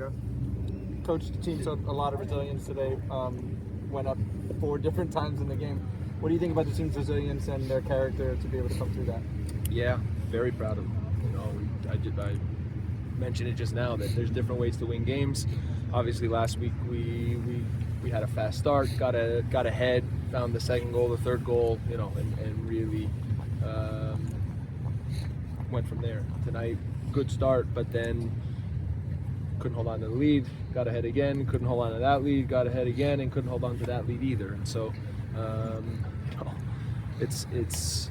ago. Coach, the team showed a lot of resilience today. Went up 4 different times in the game. What do you think about the team's resilience and their character to be able to come through that? Yeah, very proud of them. You know, I mentioned it just now that there's different ways to win games. Obviously, last week we had a fast start, got ahead, found the second goal, the third goal, you know, and really went from there. Tonight, good start, but then couldn't hold on to the lead, got ahead again, couldn't hold on to that lead, got ahead again, and couldn't hold on to that lead either. And so, you know, it's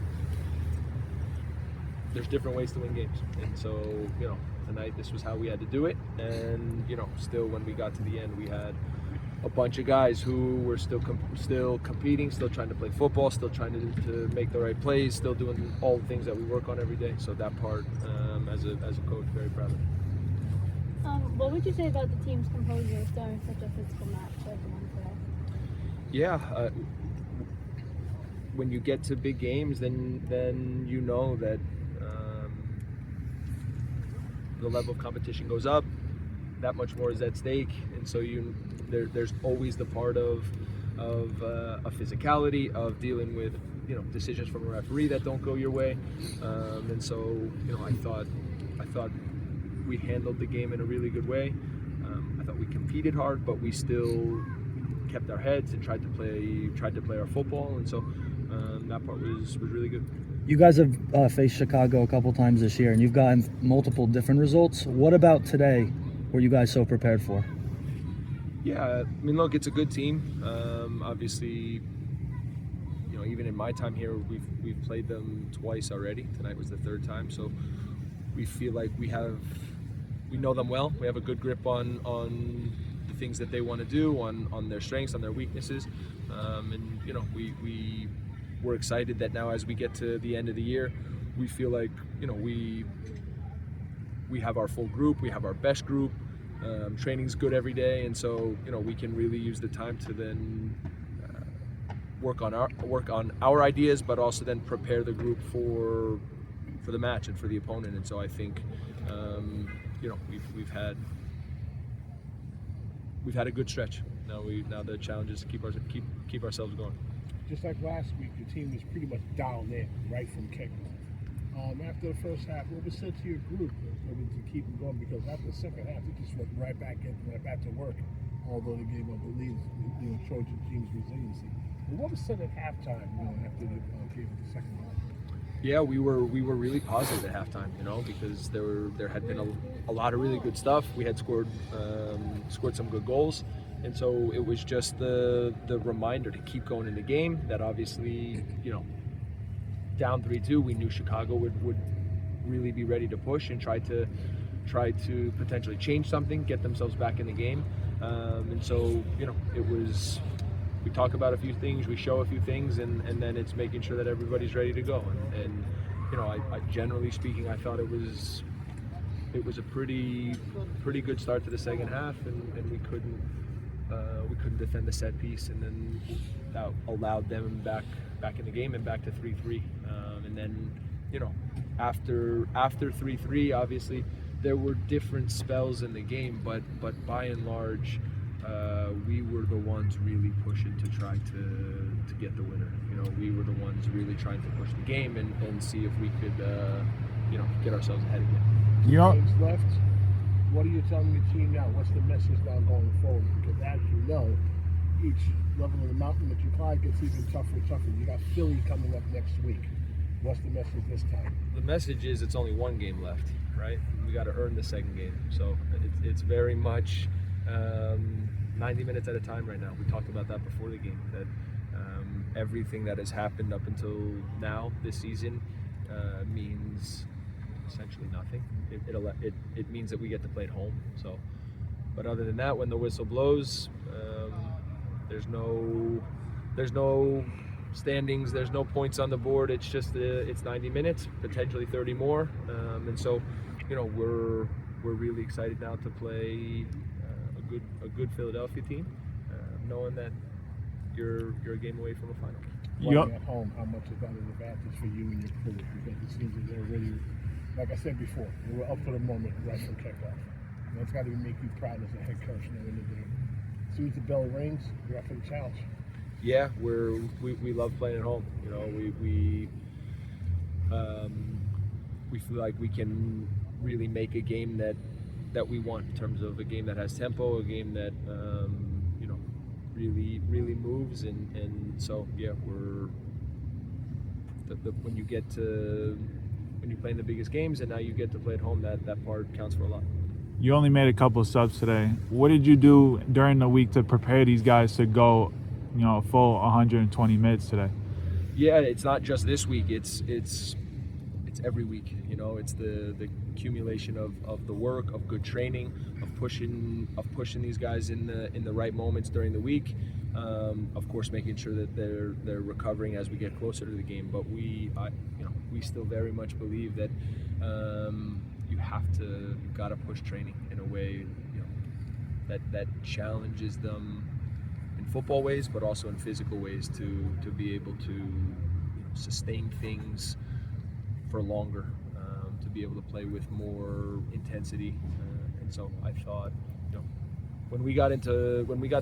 there's different ways to win games. And so, you know, tonight this was how we had to do it. And, you know, still when we got to the end, we had a bunch of guys who were still competing, still trying to play football, still trying to make the right plays, still doing all the things that we work on every day. So that part, as a coach, very proud of. What would you say about the team's composure during such a physical match like the one today? Yeah, when you get to big games, then you know that the level of competition goes up. That much more is at stake, and so there's always the part of a physicality, of dealing with, you know, decisions from a referee that don't go your way, and so, you know, I thought we handled the game in a really good way. I thought we competed hard, but we still kept our heads and tried to play our football, and so that part was really good. You guys have faced Chicago a couple times this year, and you've gotten multiple different results. What about today were you guys so prepared for? Yeah, I mean, look, it's a good team. Obviously, you know, even in my time here, we've played them twice already. Tonight was the 3rd time, so we feel like we know them well. We have a good grip on the things that they want to do, on their strengths, on their weaknesses, and, you know, we're excited that now as we get to the end of the year, we feel like, you know, we have our full group, we have our best group. Training's good every day, and so, you know, we can really use the time to then work on our ideas, but also then prepare the group for the match and for the opponent. And so I think, you know, we've had a good stretch. Now the challenge is to keep ourselves going. Just like last week, the team was pretty much down there right from kickoff. After the first half, what was said to your group to keep them going? Because after the second half, it just went right back to work. Although they gave up the lead, you know, showed the team's resiliency. But what was said at halftime, you know, after they gave it the second half? Yeah, we were really positive at halftime, you know, because there had been a lot of really good stuff. We had scored some good goals, and so it was just the reminder to keep going in the game. That obviously, you know, down 3-2, we knew Chicago would really be ready to push and try to potentially change something, get themselves back in the game, and so, you know, it was. We talk about a few things, we show a few things, and then it's making sure that everybody's ready to go. And you know, I generally speaking, I thought it was a pretty good start to the second half, and we couldn't defend the set piece, and then that allowed them back in the game and back to 3-3. And then, you know, after 3-3, obviously there were different spells in the game, but by and large, we were the ones really pushing to try to get the winner. You know, we were the ones really trying to push the game and see if we could, you know, get ourselves ahead again. Games left. What are you telling your team now? What's the message now going forward? Because as you know, each level of the mountain that you climb gets even tougher and tougher. You got Philly coming up next week. What's the message this time? The message is it's only one game left, right? We got to earn the second game. So it's very much 90 minutes at a time right now. We talked about that before the game, that everything that has happened up until now this season means essentially nothing. It means that we get to play at home. So, but other than that, when the whistle blows, there's no standings, there's no points on the board. It's just it's 90 minutes, potentially 30 more, and so, you know, we're really excited now to play a good Philadelphia team, knowing that you're a game away from a final. Playing at home, how much is that an advantage for you and your crew? Because it seems that they're really, like I said before, they were up for the moment right from kickoff. That's got to make you proud as a head coach at the end of the day. As soon as the bell rings, you're up for the challenge. Yeah, we love playing at home. You know, we feel like we can really make a game that we want, in terms of a game that has tempo, a game that you know, really moves, and so yeah, when you play in the biggest games and now you get to play at home, that part counts for a lot. You only made a couple of subs today. What did you do during the week to prepare these guys to go, you know, a full 120 minutes today? Yeah, it's not just this week. It's every week. You know, it's the accumulation of the work, of good training, of pushing these guys in the right moments during the week. Of course, making sure that they're recovering as we get closer to the game. But we still very much believe that you've got to push training in a way, you know, that challenges them in football ways, but also in physical ways to be able to, you know, sustain things for longer, to be able to play with more intensity. And so I thought, you know, when we got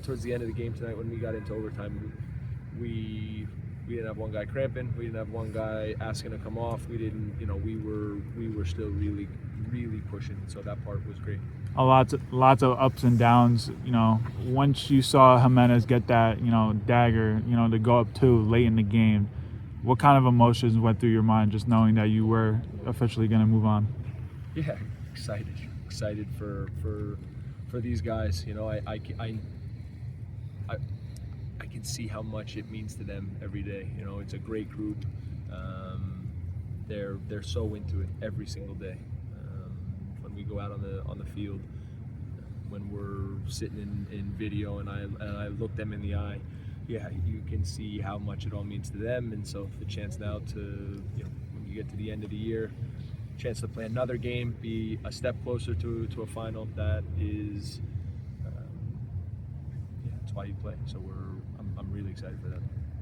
towards the end of the game tonight, when we got into overtime, we didn't have one guy cramping, we didn't have one guy asking to come off. We didn't, you know, we were still really pushing. So that part was great. Lots of ups and downs. You know, once you saw Jimenez get that, you know, dagger, you know, to go up 2 late in the game, what kind of emotions went through your mind just knowing that you were officially going to move on? Yeah, excited for these guys. You know, I can see how much it means to them every day. You know, it's a great group. They're so into it every single day. When we go out on the field, when we're sitting in video, and I look them in the eye, yeah, you can see how much it all means to them. And so the chance now to, you know, when you get to the end of the year, chance to play another game, be a step closer to a final, that is, yeah, that's why you play. So I'm really excited for that.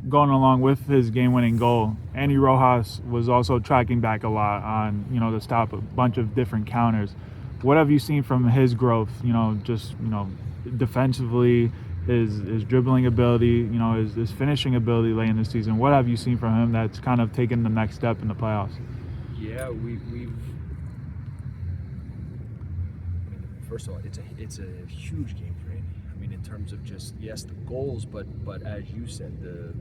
Going along with his game-winning goal, Andy Rojas was also tracking back a lot on, you know, to stop a bunch of different counters. What have you seen from his growth? You know, just, you know, defensively, his dribbling ability, you know, his finishing ability late in the season. What have you seen from him that's kind of taken the next step in the playoffs? Yeah, we've. First of all, it's a huge game for Andy. I mean, in terms of just, yes, the goals, but as you said, the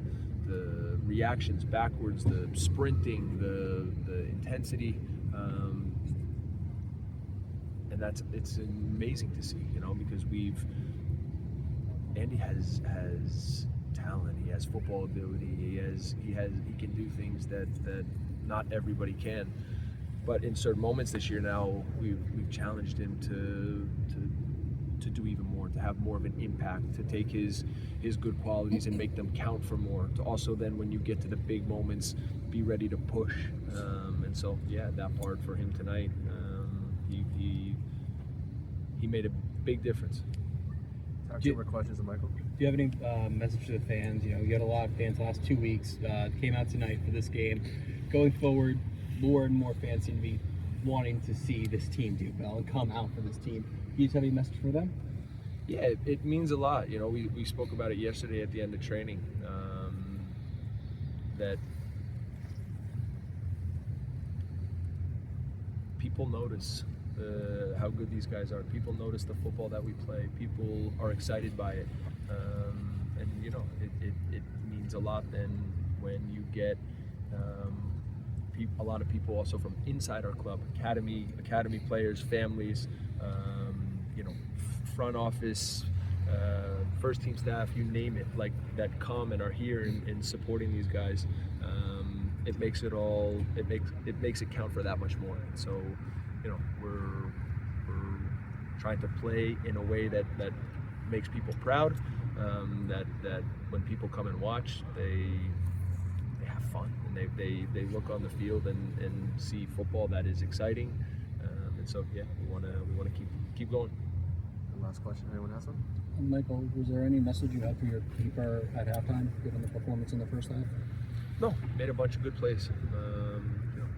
reactions backwards, the sprinting, the intensity, and it's amazing to see, you know, because Andy has talent, he has football ability, he can do things that not everybody can. But in certain moments this year now, we've challenged him to do even more, to have more of an impact, to take his good qualities and make them count for more, to also then, when you get to the big moments, be ready to push. And so, yeah, that part for him tonight, he made a big difference. Two more questions, Michael. Do you have any message to the fans? You know, you had a lot of fans the last 2 weeks, came out tonight for this game. Going forward, more and more fans seem to be wanting to see this team do well and come out for this team. Do you have any message for them? Yeah, it means a lot. You know, we spoke about it yesterday at the end of training, that people notice how good these guys are. People notice the football that we play. People are excited by it, and you know, it means a lot then when you get a lot of people also from inside our club, academy players, families, you know, front office, first team staff, you name it, like, that come and are here and supporting these guys. It makes it makes it count for that much more. So, you know, we're trying to play in a way that makes people proud, that when people come and watch, they have fun, and they look on the field and see football that is exciting, and so, yeah, we want to keep going. And last question, anyone has one? Michael, was there any message you had for your keeper at halftime, given the performance in the first half? No, made a bunch of good plays. You know,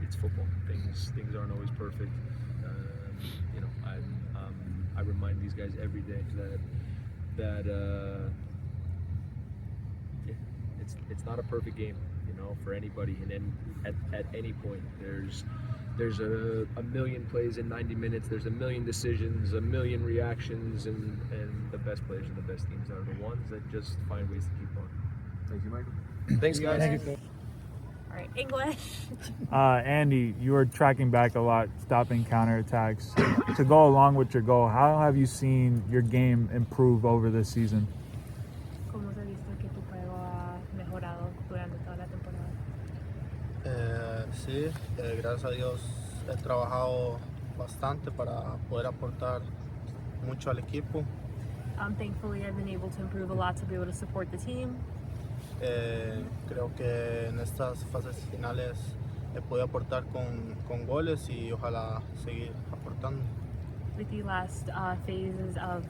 it's football. Things aren't always perfect. You know, I'm I remind these guys every day that it's not a perfect game, you know, for anybody. And then at any point, there's a million plays in 90 minutes. There's a million decisions, a million reactions, and the best players and the best teams are the ones that just find ways to keep on. Thank you, Michael. Thanks, guys. Thank you. All right, English. Andy, you were tracking back a lot, stopping counterattacks. To go along with your goal, how have you seen your game improve over this season? ¿Cómo se ha visto que tu juego ha mejorado durante toda la temporada? Sí, gracias a Dios he trabajado bastante para poder aportar mucho al equipo. Thankfully, I've been able to improve a lot to be able to support the team. Creo que en estas fases finales he podido aportar con goles y ojalá seguir aportando. With the last phases of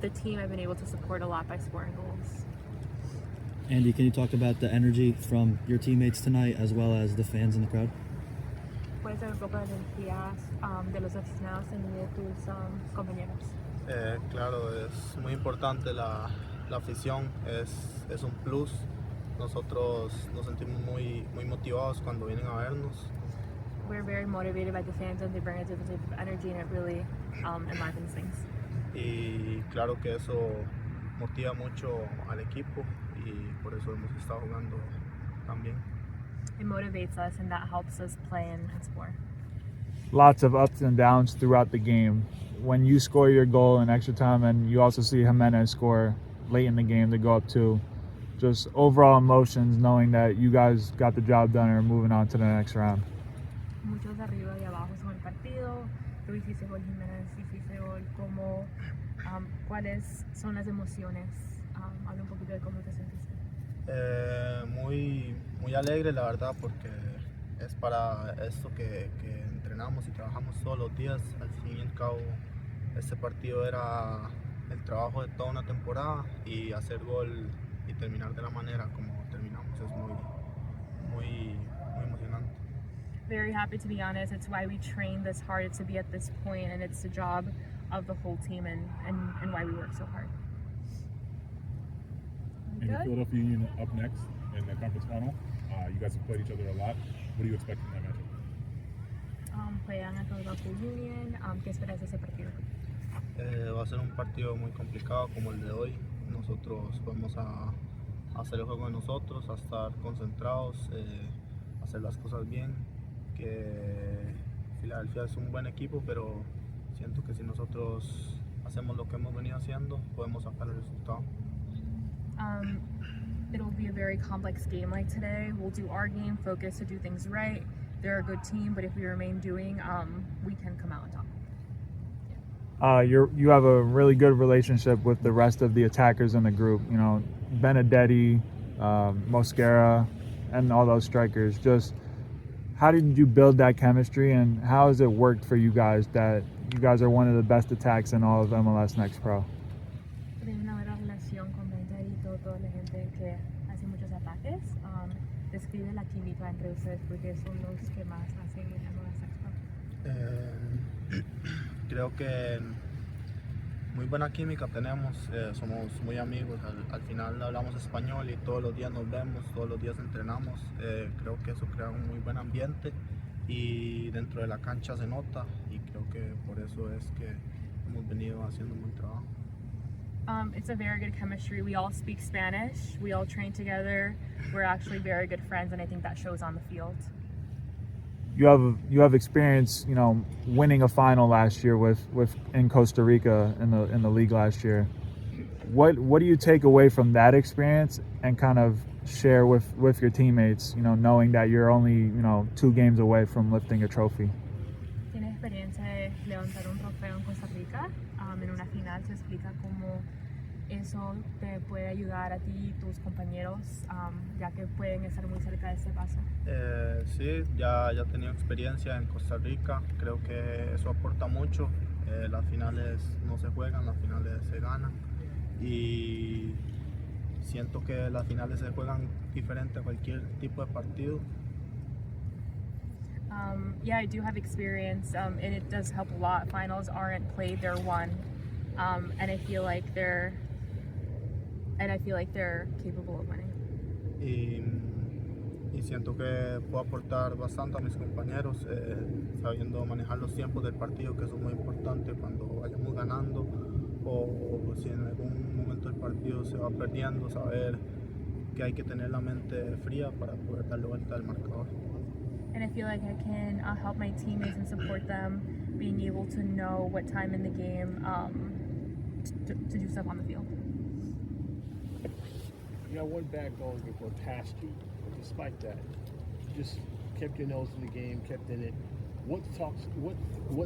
the team, I've been able to support a lot by scoring goals. Andy, can you talk about the energy from your teammates tonight as well as the fans in the crowd? ¿Puedes dar un poco de energías de los aficionados y de tus compañeros? Claro, es muy importante la afición, es un plus. Nosotros nos sentimos muy motivados cuando vienen a vernos. We're very motivated by the fans and they bring a different type of energy and it really enlivens things. Y claro que eso motiva mucho al equipo y por eso hemos estado jugando tan bien. It motivates us and that helps us play and score. Lots of ups and downs throughout the game. When you score your goal in extra time and you also see Jimenez score late in the game to go up 2, just overall emotions knowing that you guys got the job done and are moving on to the next round. Muchos de arriba y abajo son el partido. Tú hiciste gol, Jiménez hiciste gol. ¿Cuáles son las emociones? Habla un poquito de cómo te sentiste. Muy alegre la verdad porque es para esto que entrenamos y trabajamos todos los días. Al fin y al cabo este partido era el trabajo de toda una temporada y hacer gol y terminar de la manera como terminamos es muy emocionante. Very happy, to be honest. It's why we train this hard to be at this point, and it's the job of the whole team and why we work so hard. And Philadelphia Union up next in the conference final. You guys have played each other a lot. What do you expect from that matchup? Juegan a Philadelphia Union. ¿Qué esperas de ese partido? Va a ser un partido muy complicado como el de hoy. Nosotros vamos a hacer el juego de nosotros, a estar concentrados, hacer las cosas bien. Que Filadelfia es un buen equipo, pero siento que si nosotros hacemos lo que hemos venido haciendo, podemos sacar el resultado. It'll be a very complex game like today. We'll do our game, focus to do things right. They're a good team, but if we remain doing, we can come out on top. You have a really good relationship with the rest of the attackers in the group. You know, Benedetti, Mosquera, and all those strikers. Just how did you build that chemistry, and how has it worked for you guys that you guys are one of the best attacks in all of MLS Next Pro? Tiene una buena relación con Benedetti y toda la gente que hace muchos ataques. Describe la química entre ustedes porque son los que más hacen en MLS Next Pro. Creo que muy buena química tenemos, somos muy amigos, al final hablamos español y todos los días nos vemos, todos los días entrenamos. Creo que eso crea un muy buen ambiente y dentro de la cancha se nota y creo que por eso es que hemos venido haciendo un buen trabajo. It's a very good chemistry. We all speak Spanish. We all train together. We're actually very good friends, and I think that shows on the field. You have experience, you know, winning a final last year with in Costa Rica in the league last year. What do you take away from that experience and kind of share with your teammates, you know, knowing that you're only, you know, 2 games away from lifting a trophy? Tienes experiencia de levantar un trofeo en Costa Rica, en una final. Se explica cómo eso te puede ayudar a ti y tus compañeros, ya que pueden estar muy cerca de ese paso. Sí, ya he tenido experiencia en Costa Rica, creo que eso aporta mucho. Las finales no se juegan, las finales se ganan y siento que las finales se juegan diferente a cualquier tipo de partido. Yeah, I do have experience, and it does help a lot. Finals aren't played; they're won, and I feel like they're capable of winning. Y siento que puedo aportar bastante a mis compañeros, sabiendo manejar los tiempos del partido, que eso es muy importante cuando vayamos ganando o si en algún momento el partido se va perdiendo, saber que hay que tener la mente fría para poder darle vuelta al marcador. And I feel like I can help my teammates and support them, being able to know what time in the game to do stuff on the field. You got one bad goal that go past you, but despite that, you just kept your nose in the game, kept in it. What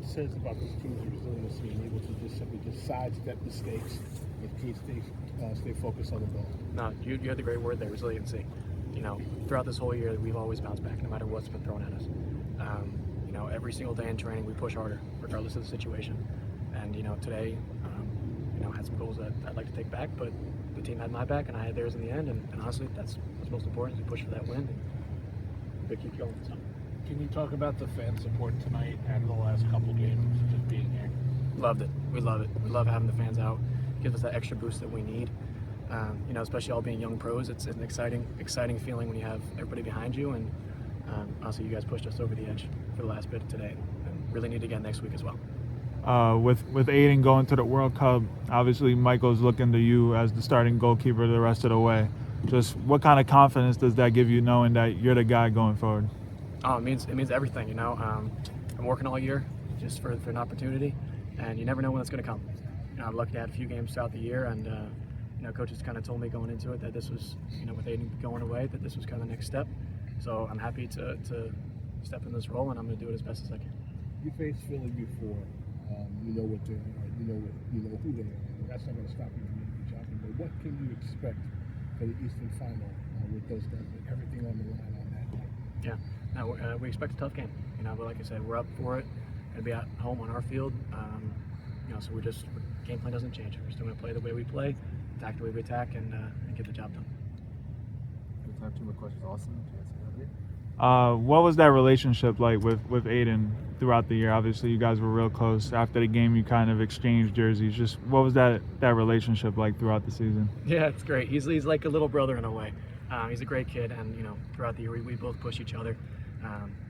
says about this team's resiliency and able to just simply just sidestep mistakes and stay focused on the ball? No, you had the great word there, resiliency. You know, throughout this whole year, we've always bounced back, no matter what's been thrown at us. You know, every single day in training, we push harder, regardless of the situation. And you know, today, you know, I had some goals that I'd like to take back, but the team had my back, and I had theirs in the end. And honestly, that's what's most important: is we push for that win. And we keep going. So. Can you talk about the fan support tonight and the last couple games, just being here? Loved it. We love it. We love having the fans out. Gives us that extra boost that we need. You know, especially all being young pros, it's an exciting feeling when you have everybody behind you. And honestly, you guys pushed us over the edge for the last bit today, and really need again next week as well. With Aidan going to the World Cup, obviously Michael's looking to you as the starting goalkeeper the rest of the way. Just what kind of confidence does that give you, knowing that you're the guy going forward? Oh, it means everything. You know, I'm working all year just for an opportunity, and you never know when it's going to come. You know, I'm lucky to have a few games throughout the year, and you know, coaches kind of told me going into it that this was, you know, with Aidan going away, that this was kind of the next step. So I'm happy to step in this role, and I'm going to do it as best as I can. You faced Philly before. You know what they are. You know who they are. That's not going to stop you from doing your job. But what can you expect for the Eastern Final with those guys, with everything on the line on that night? Yeah. No, we expect a tough game. You know, but like I said, we're up for it. Going to be at home on our field. You know, so game plan doesn't change. We're still going to play the way we play, attack the way we attack, and get the job done. We have 2 more questions. Austin, do you guys have here? What was that relationship like with Aidan throughout the year? Obviously, you guys were real close. After the game, you kind of exchanged jerseys. Just what was that relationship like throughout the season? Yeah, it's great. He's like a little brother in a way. He's a great kid, and you know, throughout the year, we both push each other.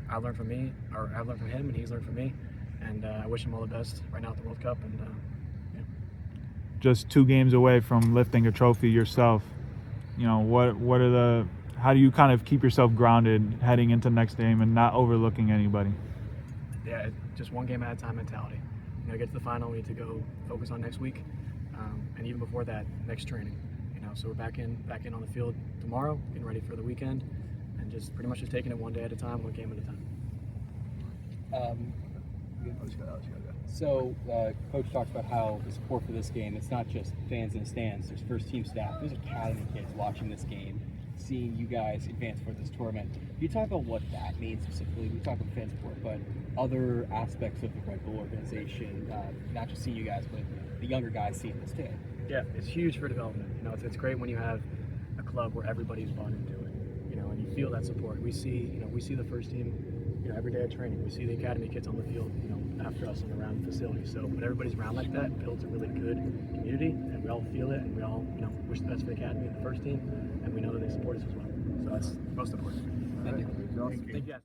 I've learned from him, and he's learned from me. And I wish him all the best right now at the World Cup. And yeah. Just 2 games away from lifting a trophy yourself. You know, how do you kind of keep yourself grounded heading into next game and not overlooking anybody? Yeah, just one game at a time mentality. You know, get to the final, we need to go focus on next week, and even before that, next training. You know, so we're back in on the field tomorrow, getting ready for the weekend, and just pretty much just taking it one day at a time, one game at a time. So, Coach talks about how the support for this game, it's not just fans in the stands, there's first team staff, there's academy kids watching this game, seeing you guys advance for this tournament. Can you talk about what that means specifically? We talk about fan support, but other aspects of the Red Bull organization, not just seeing you guys, but the younger guys seeing this too. Yeah, it's huge for development. You know, it's great when you have a club where everybody's bought into it. You know, and you feel that support. We see the first team, you know, every day at training. We see the academy kids on the field, you know, after us and around the facility. So when everybody's around like that, it builds a really good community, and we all feel it, and we all, you know, wish the best for the academy and the first team, and we know that they support us as well. So that's most important. Thank you. Thank you.